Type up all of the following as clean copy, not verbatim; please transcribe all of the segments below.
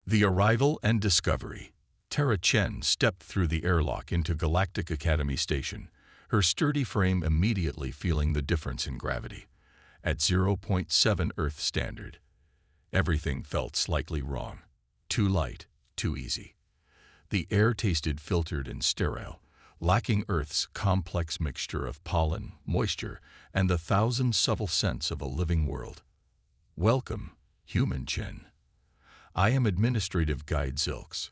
The arrival and discovery. Tara Chen stepped through the airlock into Galactic Academy Station, her sturdy frame immediately feeling the difference in gravity. At 0.7 Earth standard, everything felt slightly wrong. Too light, too easy. The air tasted filtered and sterile, lacking Earth's complex mixture of pollen, moisture, and the thousand subtle scents of a living world. "Welcome, human Chen. I am Administrative Guide Zilks,"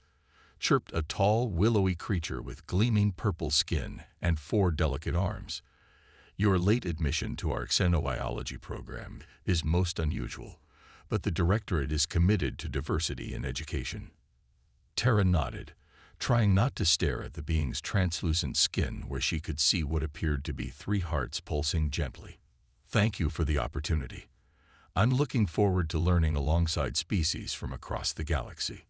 chirped a tall, willowy creature with gleaming purple skin and 4 delicate arms. "Your late admission to our xenobiology program is most unusual, but the Directorate is committed to diversity in education." Tara nodded, trying not to stare at the being's translucent skin where she could see what appeared to be 3 hearts pulsing gently. "Thank you for the opportunity. I'm looking forward to learning alongside species from across the galaxy."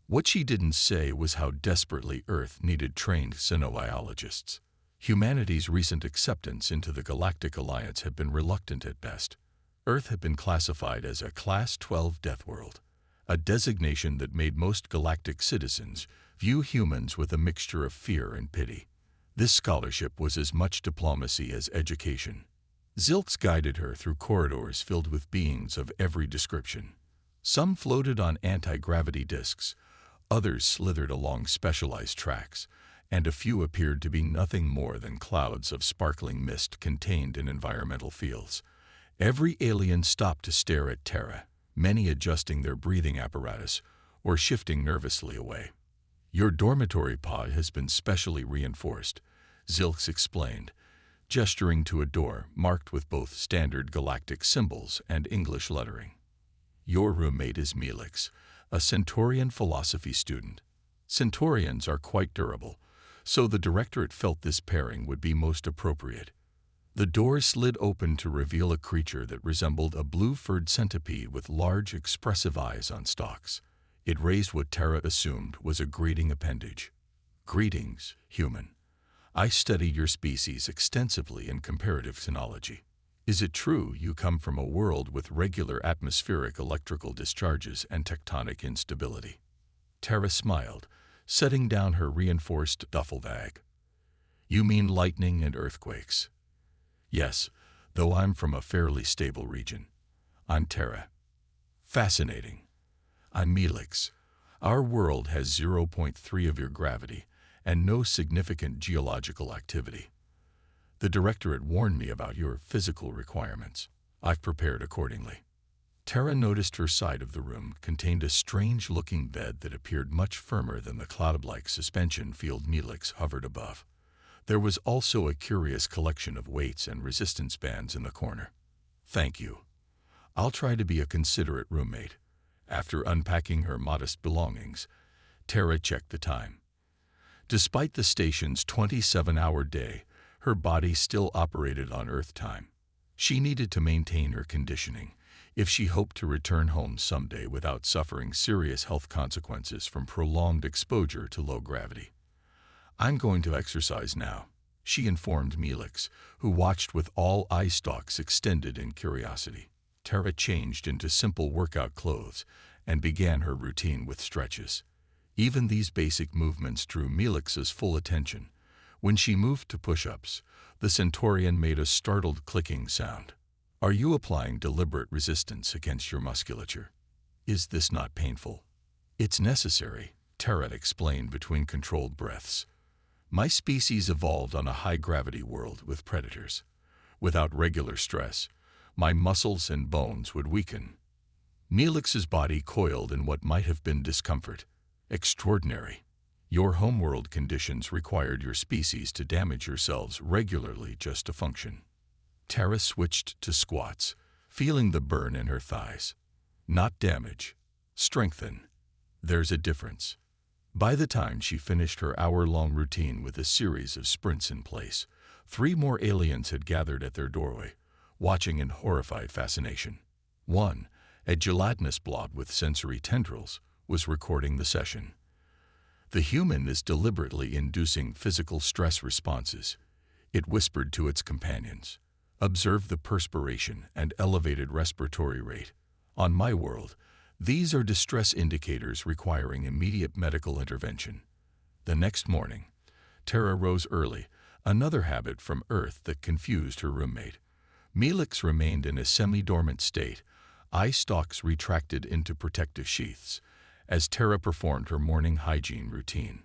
What she didn't say was how desperately Earth needed trained xenobiologists. Humanity's recent acceptance into the Galactic Alliance had been reluctant at best. Earth had been classified as a Class 12 Deathworld, a designation that made most galactic citizens view humans with a mixture of fear and pity. This scholarship was as much diplomacy as education. Zilks guided her through corridors filled with beings of every description. Some floated on anti-gravity disks, others slithered along specialized tracks, and a few appeared to be nothing more than clouds of sparkling mist contained in environmental fields. Every alien stopped to stare at Tara, many adjusting their breathing apparatus or shifting nervously away. "Your dormitory pod has been specially reinforced," Zilks explained, gesturing to a door marked with both standard galactic symbols and English lettering. "Your roommate is Melix, a Centaurian philosophy student. Centaurians are quite durable, so the Directorate felt this pairing would be most appropriate." The door slid open to reveal a creature that resembled a blue-furred centipede with large, expressive eyes on stalks. It raised what Tara assumed was a greeting appendage. "Greetings, human. I studied your species extensively in comparative xenology. Is it true you come from a world with regular atmospheric electrical discharges and tectonic instability?" Tara smiled, setting down her reinforced duffel bag. "You mean lightning and earthquakes?" "Yes, though I'm from a fairly stable region. I'm Tara." "Fascinating. I'm Melix. Our world has 0.3 of your gravity and no significant geological activity. The Directorate warned me about your physical requirements. I've prepared accordingly." Tara noticed her side of the room contained a strange-looking bed that appeared much firmer than the cloud-like suspension field Melix hovered above. There was also a curious collection of weights and resistance bands in the corner. "Thank you. I'll try to be a considerate roommate." After unpacking her modest belongings, Tara checked the time. Despite the station's 27-hour day, her body still operated on Earth time. She needed to maintain her conditioning if she hoped to return home someday without suffering serious health consequences from prolonged exposure to low gravity. "I'm going to exercise now," she informed Melix, who watched with all eye stalks extended in curiosity. Tara changed into simple workout clothes and began her routine with stretches. Even these basic movements drew Melix's full attention. When she moved to push-ups, the Centaurian made a startled clicking sound. "Are you applying deliberate resistance against your musculature? Is this not painful?" "It's necessary," Tara explained between controlled breaths. "My species evolved on a high-gravity world with predators. Without regular stress, my muscles and bones would weaken." Melix's body coiled in what might have been discomfort. "Extraordinary. Your homeworld conditions required your species to damage yourselves regularly just to function." Tara switched to squats, feeling the burn in her thighs. "Not damage. Strengthen. There's a difference." By the time she finished her hour-long routine with a series of sprints in place, 3 more aliens had gathered at their doorway, watching in horrified fascination. One, a gelatinous blob with sensory tendrils, was recording the session. "The human is deliberately inducing physical stress responses," it whispered to its companions. "Observe the perspiration and elevated respiratory rate. On my world, These are distress indicators requiring immediate medical intervention. The next morning, Tara rose early, another habit from Earth that confused her roommate. Melix remained in a semi-dormant state, eye stalks retracted into protective sheaths, as Tara performed her morning hygiene routine.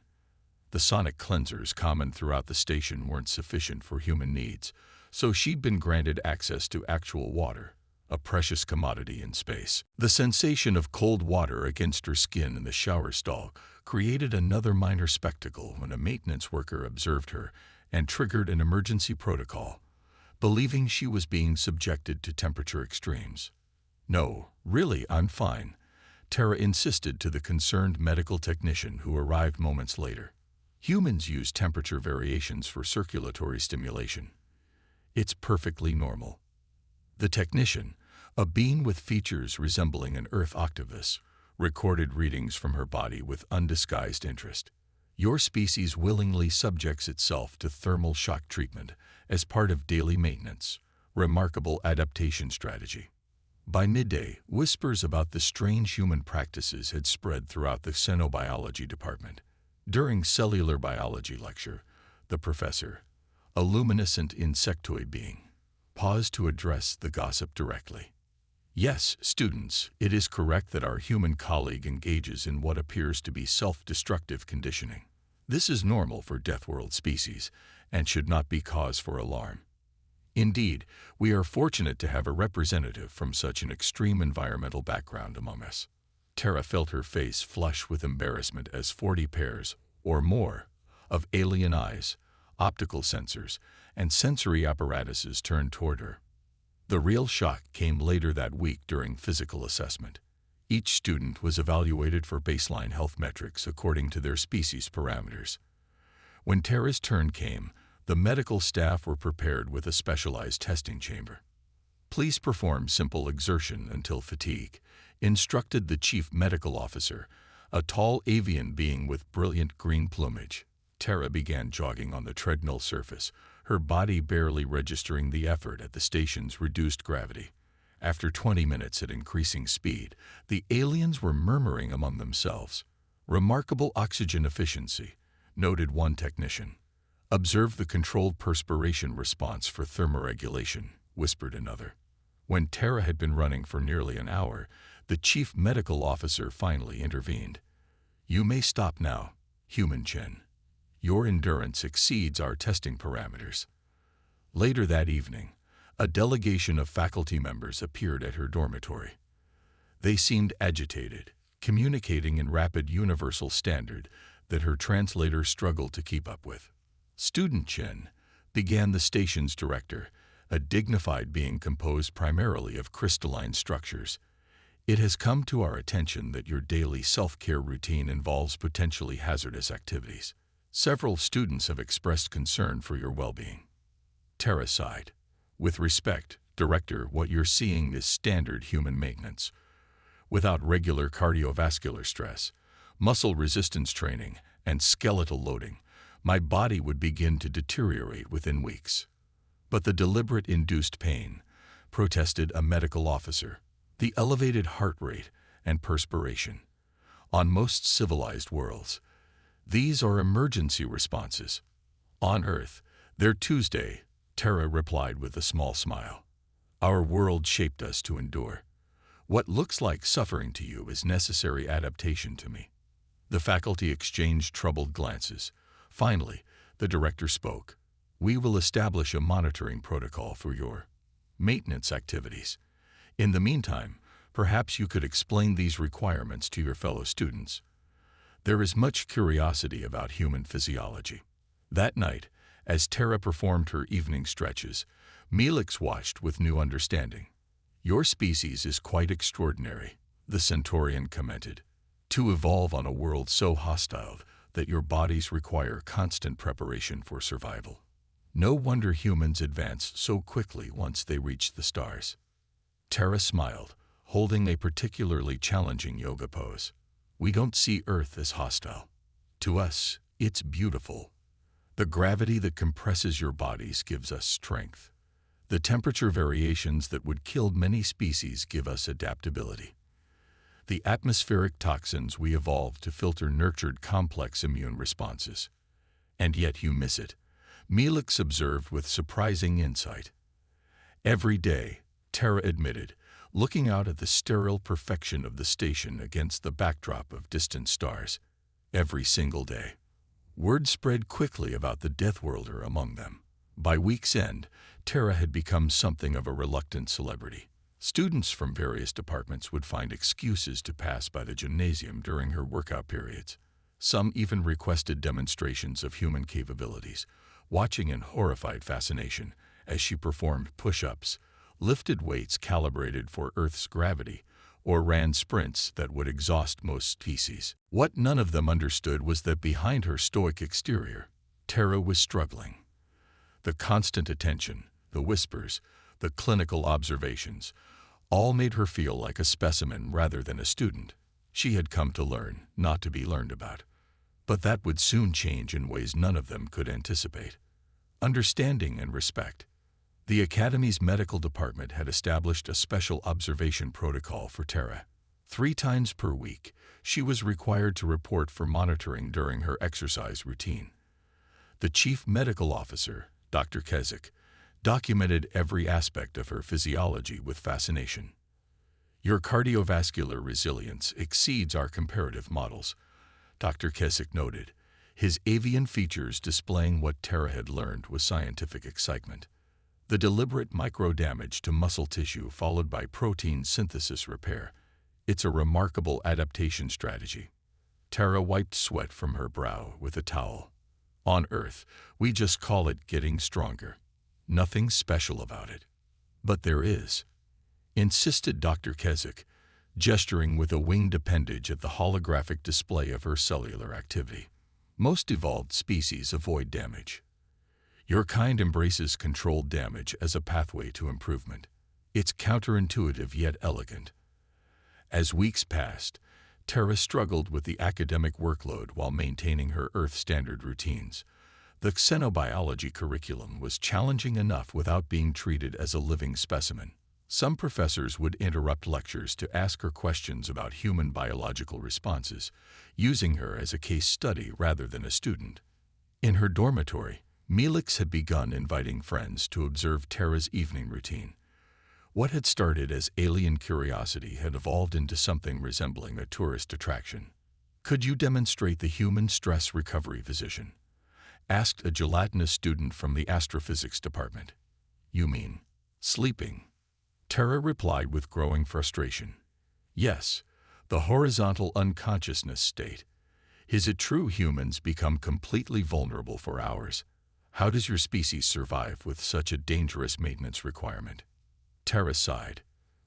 The sonic cleansers common throughout the station weren't sufficient for human needs, so she'd been granted access to actual water, a precious commodity in space. The sensation of cold water against her skin in the shower stall created another minor spectacle when a maintenance worker observed her and triggered an emergency protocol, believing she was being subjected to temperature extremes. "No, really, I'm fine," Tara insisted to the concerned medical technician who arrived moments later. Humans use temperature variations for circulatory stimulation. It's perfectly normal. The technician, a being with features resembling an Earth octopus, recorded readings from her body with undisguised interest. Your species willingly subjects itself to thermal shock treatment as part of daily maintenance. Remarkable adaptation strategy. By midday, whispers about the strange human practices had spread throughout the xenobiology department. During cellular biology lecture, the professor, a luminescent insectoid being, paused to address the gossip directly. "Yes, students, it is correct that our human colleague engages in what appears to be self-destructive conditioning. This is normal for Deathworld species and should not be cause for alarm. Indeed, we are fortunate to have a representative from such an extreme environmental background among us." Tara felt her face flush with embarrassment as 40 pairs, or more, of alien eyes, optical sensors, and sensory apparatuses turned toward her. The real shock came later that week during physical assessment. Each student was evaluated for baseline health metrics according to their species parameters. When Tara's turn came, the medical staff were prepared with a specialized testing chamber. "Please perform simple exertion until fatigue," instructed the chief medical officer, a tall avian being with brilliant green plumage. Tara began jogging on the treadmill surface, her body barely registering the effort at the station's reduced gravity. After 20 minutes at increasing speed, the aliens were murmuring among themselves. "Remarkable oxygen efficiency," noted one technician. "Observe the controlled perspiration response for thermoregulation," whispered another. When Tara had been running for nearly an hour, the chief medical officer finally intervened. "You may stop now, Human Chen. Your endurance exceeds our testing parameters." Later that evening, a delegation of faculty members appeared at her dormitory. They seemed agitated, communicating in rapid universal standard that her translator struggled to keep up with. "Student Chen," began the station's director, a dignified being composed primarily of crystalline structures, "it has come to our attention that your daily self-care routine involves potentially hazardous activities. Several students have expressed concern for your well-being." Tara sighed. "With respect, Director, what you're seeing is standard human maintenance. Without regular cardiovascular stress, muscle resistance training, and skeletal loading, my body would begin to deteriorate within weeks." "But the deliberate induced pain," protested a medical officer, "the elevated heart rate and perspiration. On most civilized worlds, these are emergency responses. On Earth, they're Tuesday," Tara replied with a small smile. "Our world shaped us to endure. What looks like suffering to you is necessary adaptation to me." The faculty exchanged troubled glances. Finally, the director spoke. "We will establish a monitoring protocol for your maintenance activities. In the meantime, perhaps you could explain these requirements to your fellow students. There is much curiosity about human physiology." That night, as Tara performed her evening stretches, Melix watched with new understanding. "Your species is quite extraordinary," the Centaurian commented. "To evolve on a world so hostile that your bodies require constant preparation for survival. No wonder humans advance so quickly once they reach the stars." Tara smiled, holding a particularly challenging yoga pose. "We don't see Earth as hostile. To us, it's beautiful. The gravity that compresses your bodies gives us strength. The temperature variations that would kill many species give us adaptability. The atmospheric toxins we evolved to filter nurtured complex immune responses. And yet you miss it, Melix observed with surprising insight. Every day, Tara admitted, looking out at the sterile perfection of the station against the backdrop of distant stars. Every single day. Word spread quickly about the Deathworlder among them. By week's end, Tara had become something of a reluctant celebrity. Students from various departments would find excuses to pass by the gymnasium during her workout periods. Some even requested demonstrations of human capabilities, watching in horrified fascination as she performed push-ups, lifted weights calibrated for Earth's gravity, or ran sprints that would exhaust most species. What none of them understood was that behind her stoic exterior, Tara was struggling. The constant attention, the whispers, the clinical observations, all made her feel like a specimen rather than a student. She had come to learn, not to be learned about. But that would soon change in ways none of them could anticipate. Understanding and respect. The Academy's medical department had established a special observation protocol for Tara. 3 times per week, she was required to report for monitoring during her exercise routine. The chief medical officer, Dr. Keswick, documented every aspect of her physiology with fascination. Your cardiovascular resilience exceeds our comparative models, Dr. Keswick noted, his avian features displaying what Tara had learned with scientific excitement. The deliberate micro-damage to muscle tissue followed by protein synthesis repair. It's a remarkable adaptation strategy. Tara wiped sweat from her brow with a towel. On Earth, we just call it getting stronger. Nothing special about it. But there is, insisted Dr. Keswick, gesturing with a winged appendage at the holographic display of her cellular activity. Most evolved species avoid damage. Your kind embraces controlled damage as a pathway to improvement. It's counterintuitive yet elegant. As weeks passed, Tara struggled with the academic workload while maintaining her Earth standard routines. The xenobiology curriculum was challenging enough without being treated as a living specimen. Some professors would interrupt lectures to ask her questions about human biological responses, using her as a case study rather than a student. In her dormitory, Melix had begun inviting friends to observe Tara's evening routine. What had started as alien curiosity had evolved into something resembling a tourist attraction. "Could you demonstrate the human stress recovery physician?" asked a gelatinous student from the astrophysics department. "You mean sleeping?" Tara replied with growing frustration. "Yes, the horizontal unconsciousness state. Is it true humans become completely vulnerable for hours? How does your species survive with such a dangerous maintenance requirement?" Tara sighed.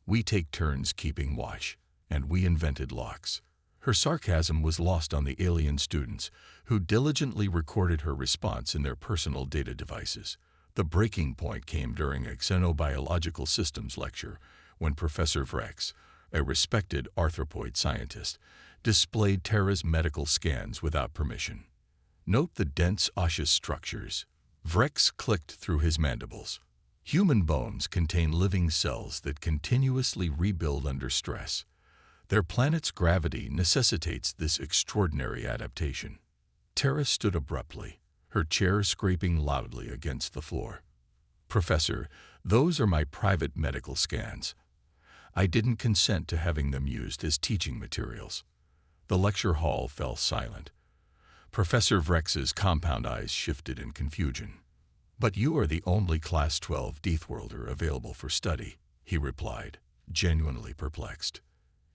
"We take turns keeping watch, and we invented locks." Her sarcasm was lost on the alien students, who diligently recorded her response in their personal data devices. The breaking point came during a xenobiological systems lecture, when Professor Vrex, a respected arthropoid scientist, displayed Tara's medical scans without permission. "Note the dense osseous structures." Vrex clicked through his mandibles. "Human bones contain living cells that continuously rebuild under stress. Their planet's gravity necessitates this extraordinary adaptation." Tara stood abruptly, her chair scraping loudly against the floor. "Professor, those are my private medical scans. I didn't consent to having them used as teaching materials." The lecture hall fell silent. Professor Vrex's compound eyes shifted in confusion. "But you are the only Class 12 Deathworlder available for study," he replied, genuinely perplexed.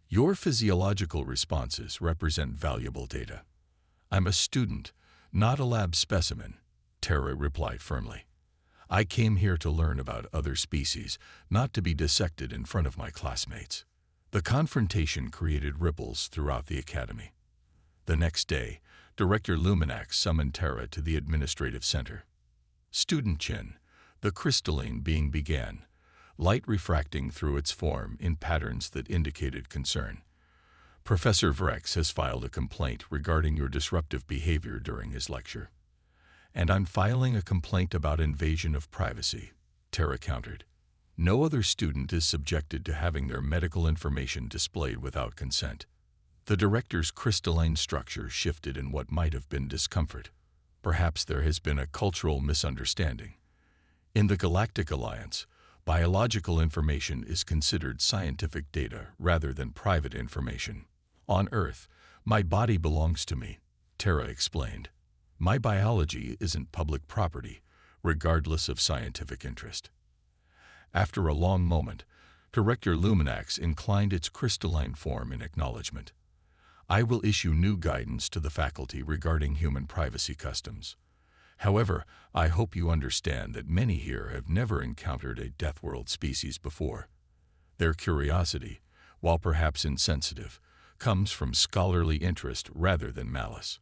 "Your physiological responses represent valuable data." "I'm a student, not a lab specimen," Tara replied firmly. "I came here to learn about other species, not to be dissected in front of my classmates." The confrontation created ripples throughout the academy. The next day, Director Luminax summoned Tara to the administrative center. Student Chin, the crystalline being began, light refracting through its form in patterns that indicated concern. "Professor Vrex has filed a complaint regarding your disruptive behavior during his lecture." "And I'm filing a complaint about invasion of privacy," Tara countered. No other student is subjected to having their medical information displayed without consent. The director's crystalline structure shifted in what might have been discomfort. Perhaps there has been a cultural misunderstanding. In the Galactic Alliance, biological information is considered scientific data rather than private information. On Earth, my body belongs to me, Tara explained. My biology isn't public property, regardless of scientific interest. After a long moment, Director Luminax inclined its crystalline form in acknowledgement. I will issue new guidance to the faculty regarding human privacy customs. However, I hope you understand that many here have never encountered a Deathworld species before. Their curiosity, while perhaps insensitive, comes from scholarly interest rather than malice.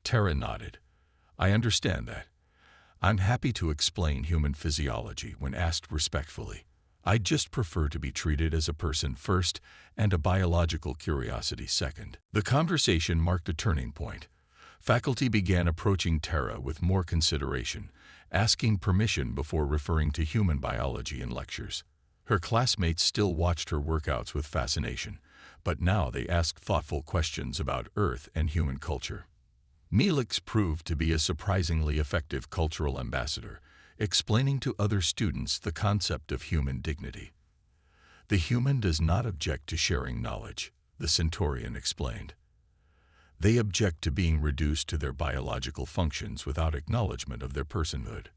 Tara nodded. I understand that. I'm happy to explain human physiology when asked respectfully. I'd just prefer to be treated as a person first and a biological curiosity second. The conversation marked a turning point. Faculty began approaching Tara with more consideration, asking permission before referring to human biology in lectures. Her classmates still watched her workouts with fascination, but now they asked thoughtful questions about Earth and human culture. Melix proved to be a surprisingly effective cultural ambassador, explaining to other students the concept of human dignity. The human does not object to sharing knowledge, the Centaurian explained. They object to being reduced to their biological functions without acknowledgement of their personhood.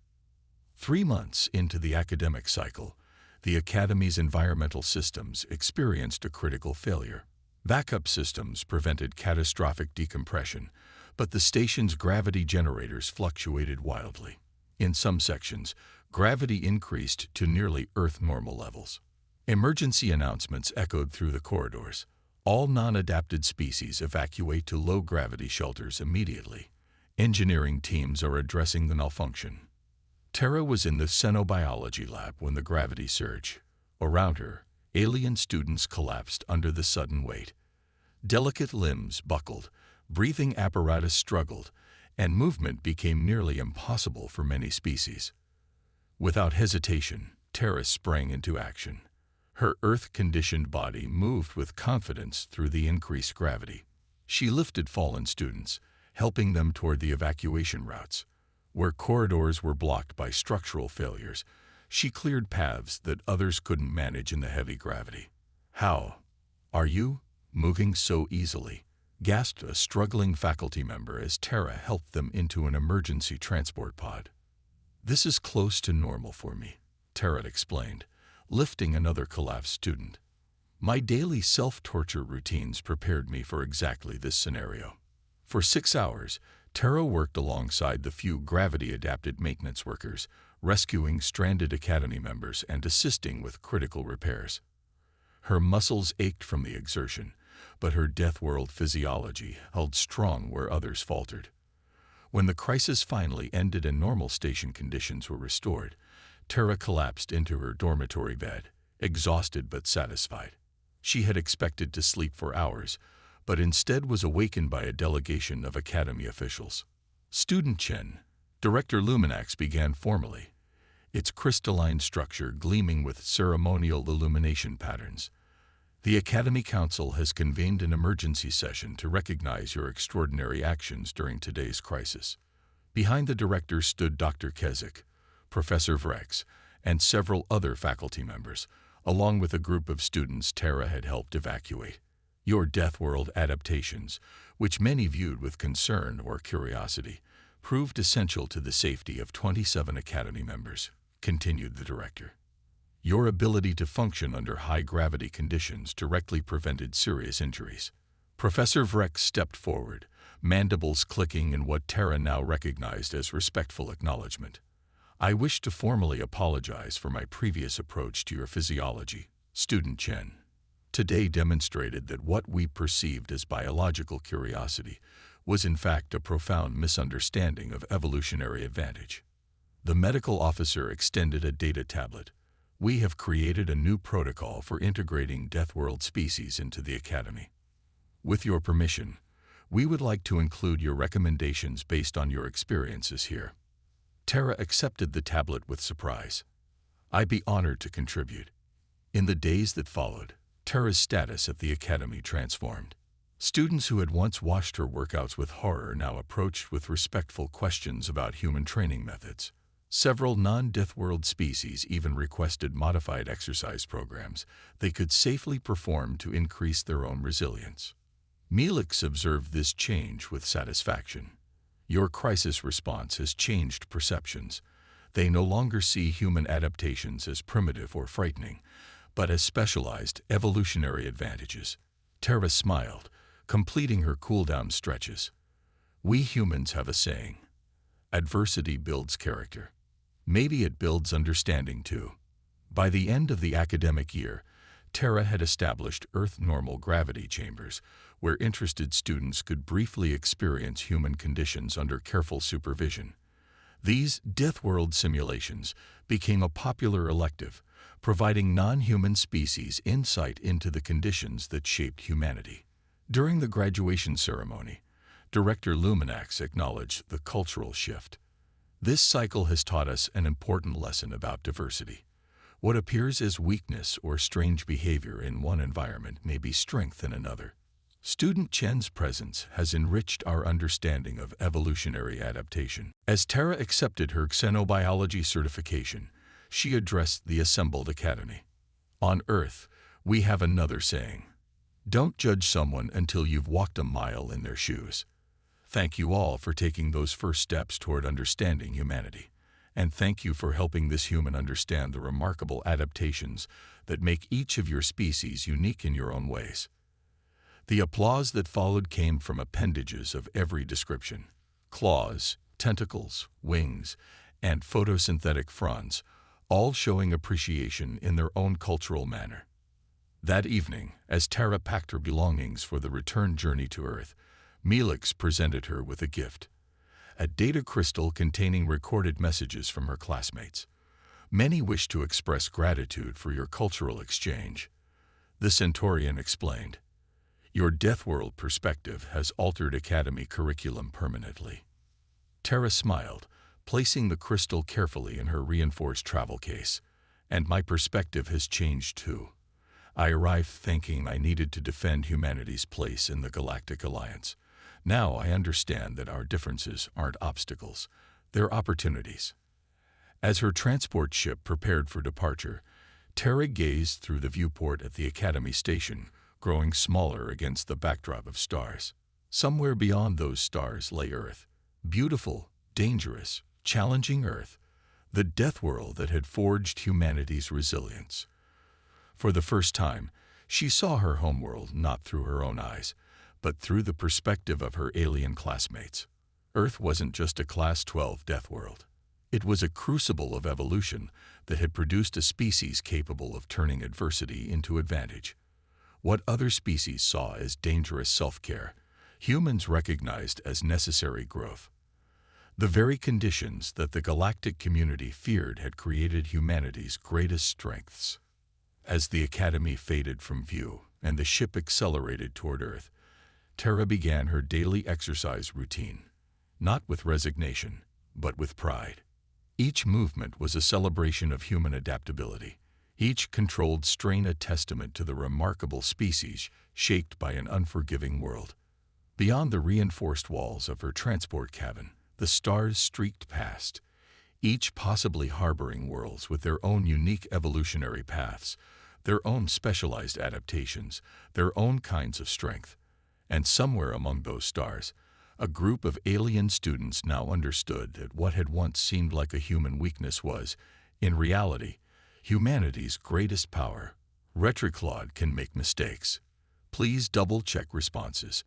3 months into the academic cycle, the Academy's environmental systems experienced a critical failure. Backup systems prevented catastrophic decompression, but the station's gravity generators fluctuated wildly. In some sections, gravity increased to nearly Earth normal levels. Emergency announcements echoed through the corridors. All non-adapted species evacuate to low-gravity shelters immediately. Engineering teams are addressing the malfunction. Tara was in the xenobiology lab when the gravity surge. Around her, alien students collapsed under the sudden weight. Delicate limbs buckled, breathing apparatus struggled, and movement became nearly impossible for many species. Without hesitation, Tara sprang into action. Her Earth-conditioned body moved with confidence through the increased gravity. She lifted fallen students, helping them toward the evacuation routes. Where corridors were blocked by structural failures, she cleared paths that others couldn't manage in the heavy gravity. How are you moving so easily? Gasped a struggling faculty member as Tara helped them into an emergency transport pod. This is close to normal for me, Tara explained, lifting another collapsed student. My daily self-torture routines prepared me for exactly this scenario. For 6 hours, Tara worked alongside the few gravity-adapted maintenance workers, rescuing stranded Academy members and assisting with critical repairs. Her muscles ached from the exertion, but her Deathworld physiology held strong where others faltered. When the crisis finally ended and normal station conditions were restored, Tara collapsed into her dormitory bed, exhausted but satisfied. She had expected to sleep for hours, but instead was awakened by a delegation of Academy officials. Student Chen, Director Luminax began formally, its crystalline structure gleaming with ceremonial illumination patterns. The Academy Council has convened an emergency session to recognize your extraordinary actions during today's crisis. Behind the director stood Dr. Keswick, Professor Vrex, and several other faculty members, along with a group of students Tara had helped evacuate. Your Deathworld adaptations, which many viewed with concern or curiosity, proved essential to the safety of 27 Academy members, continued the director. Your ability to function under high-gravity conditions directly prevented serious injuries. Professor Vrex stepped forward, mandibles clicking in what Tara now recognized as respectful acknowledgement. I wish to formally apologize for my previous approach to your physiology, Student Chen. Today demonstrated that what we perceived as biological curiosity was in fact a profound misunderstanding of evolutionary advantage. The medical officer extended a data tablet. We have created a new protocol for integrating Deathworld species into the Academy. With your permission, we would like to include your recommendations based on your experiences here. Tara accepted the tablet with surprise. I'd be honored to contribute. In the days that followed, Tara's status at the academy transformed. Students who had once watched her workouts with horror now approached with respectful questions about human training methods. Several non-Deathworld species even requested modified exercise programs they could safely perform to increase their own resilience. Melix observed this change with satisfaction. Your crisis response has changed perceptions. They no longer see human adaptations as primitive or frightening, but as specialized evolutionary advantages. Tara smiled, completing her cool-down stretches. We humans have a saying: adversity builds character. Maybe it builds understanding too. By the end of the academic year, Tara had established Earth normal gravity chambers, where interested students could briefly experience human conditions under careful supervision. These Deathworld simulations became a popular elective, providing non-human species insight into the conditions that shaped humanity. During the graduation ceremony, Director Luminax acknowledged the cultural shift. This cycle has taught us an important lesson about diversity. What appears as weakness or strange behavior in one environment may be strength in another. Student Chen's presence has enriched our understanding of evolutionary adaptation. As Tara accepted her xenobiology certification, she addressed the assembled academy. On Earth, we have another saying: don't judge someone until you've walked a mile in their shoes. Thank you all for taking those first steps toward understanding humanity. And thank you for helping this human understand the remarkable adaptations that make each of your species unique in your own ways. The applause that followed came from appendages of every description: claws, tentacles, wings, and photosynthetic fronds, all showing appreciation in their own cultural manner. That evening, as Tara packed her belongings for the return journey to Earth, Melix presented her with a gift: a data crystal containing recorded messages from her classmates. Many wish to express gratitude for your cultural exchange. The Centaurian explained, your Deathworld perspective has altered Academy curriculum permanently. Tara smiled, placing the crystal carefully in her reinforced travel case. And my perspective has changed too. I arrived thinking I needed to defend humanity's place in the Galactic Alliance. Now I understand that our differences aren't obstacles, they're opportunities. As her transport ship prepared for departure, Tara gazed through the viewport at the Academy station, growing smaller against the backdrop of stars. Somewhere beyond those stars lay Earth. Beautiful, dangerous, challenging Earth, the Deathworld that had forged humanity's resilience. For the first time, she saw her homeworld not through her own eyes, but through the perspective of her alien classmates. Earth wasn't just a Class 12 Deathworld. It was a crucible of evolution that had produced a species capable of turning adversity into advantage. What other species saw as dangerous self-care, humans recognized as necessary growth. The very conditions that the galactic community feared had created humanity's greatest strengths. As the Academy faded from view and the ship accelerated toward Earth, Tara began her daily exercise routine, not with resignation, but with pride. Each movement was a celebration of human adaptability, each controlled strain a testament to the remarkable species shaped by an unforgiving world. Beyond the reinforced walls of her transport cabin, the stars streaked past, each possibly harboring worlds with their own unique evolutionary paths, their own specialized adaptations, their own kinds of strength. And somewhere among those stars, a group of alien students now understood that what had once seemed like a human weakness was, in reality, humanity's greatest power. Retroclaude can make mistakes. Please double-check responses.